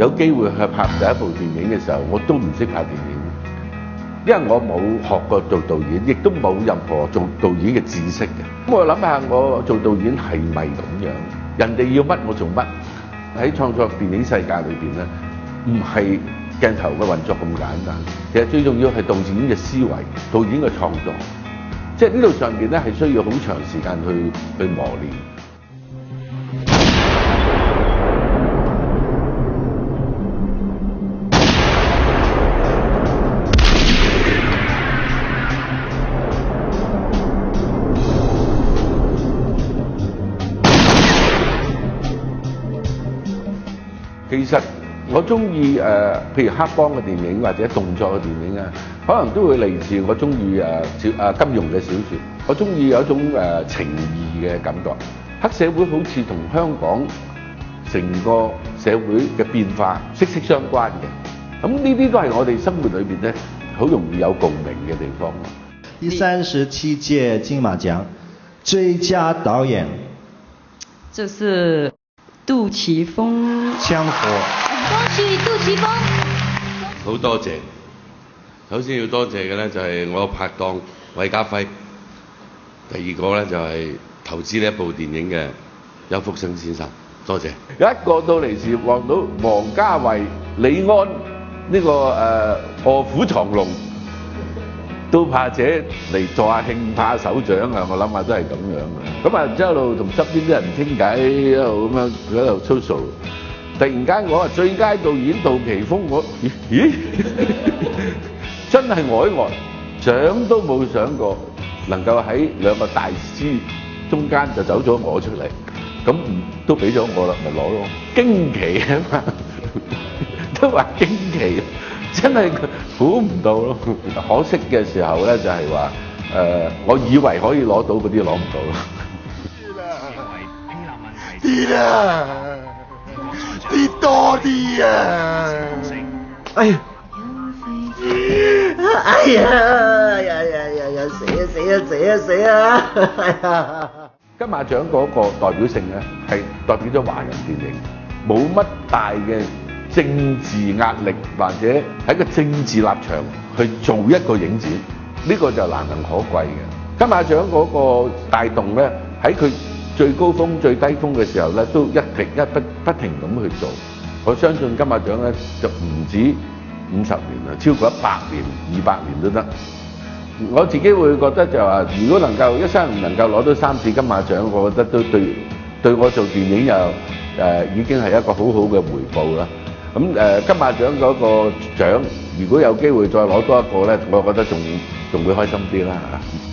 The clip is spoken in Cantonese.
有機會去拍第一部電影嘅時候，我都唔識拍電影，因為我冇學過做導演，亦都冇任何做導演嘅知識嘅。咁我諗下，我做導演係咪咁樣？人哋要乜我做乜？喺創作電影世界裏邊咧，唔係鏡頭嘅運作咁簡單。其實最重要係導演嘅思維、導演嘅創作，即係呢度上邊咧係需要好長時間去磨練。其實我中意譬如黑幫嘅電影或者動作嘅電影啊，可能都會嚟自我中意金庸嘅小説。我中意有一種情義嘅感覺。黑社會好似同香港成個社會嘅變化息息相關嘅。咁呢啲都係我哋生活裏邊咧好容易有共鳴嘅地方。第37屆金馬獎最佳導演，這是杜琪峰。槍火，恭喜杜琪峰！好多謝，首先要多謝嘅咧就係我拍檔韋家輝，第二個咧就係投資呢一部電影嘅邱福生先生，多謝。有一個到嚟時望到王家衛、李安呢個臥虎藏龍，都怕者嚟助下興、拍下手掌啊！我諗下都係咁樣嘅。咁啊，然之後一路同側邊啲人傾偈，一路咁樣喺度操數。突然間我話最佳導演杜琪峰，我咦真係呆，想都冇想過能夠喺兩個大師中間就走咗我出嚟，咁都俾咗我啦，咪攞咯，驚奇啊嘛，都話驚奇，真係估唔到咯。可惜嘅時候咧就係話我以為可以攞到嗰啲攞唔到咯。跌啦！跌多啲啊！哎呀！哎呀！死啊！哎呀！金馬獎嗰個代表性咧，係代表咗華人電影，冇乜大嘅政治壓力，或者喺個政治立場去做一個影展，呢個就難能可貴嘅。金馬獎嗰個帶動咧，喺佢最高峰、最低峰嘅時候咧，都不停咁去做。我相信金馬獎咧就唔止50年啦，超過100年、200年都得。我自己會覺得就話，如果能夠一生人能夠攞到3次金馬獎，我覺得都對我做電影又已經係一個好好嘅回報啦。咁金馬獎嗰個獎，如果有機會再攞多一個咧，我覺得仲會開心啲啦嚇。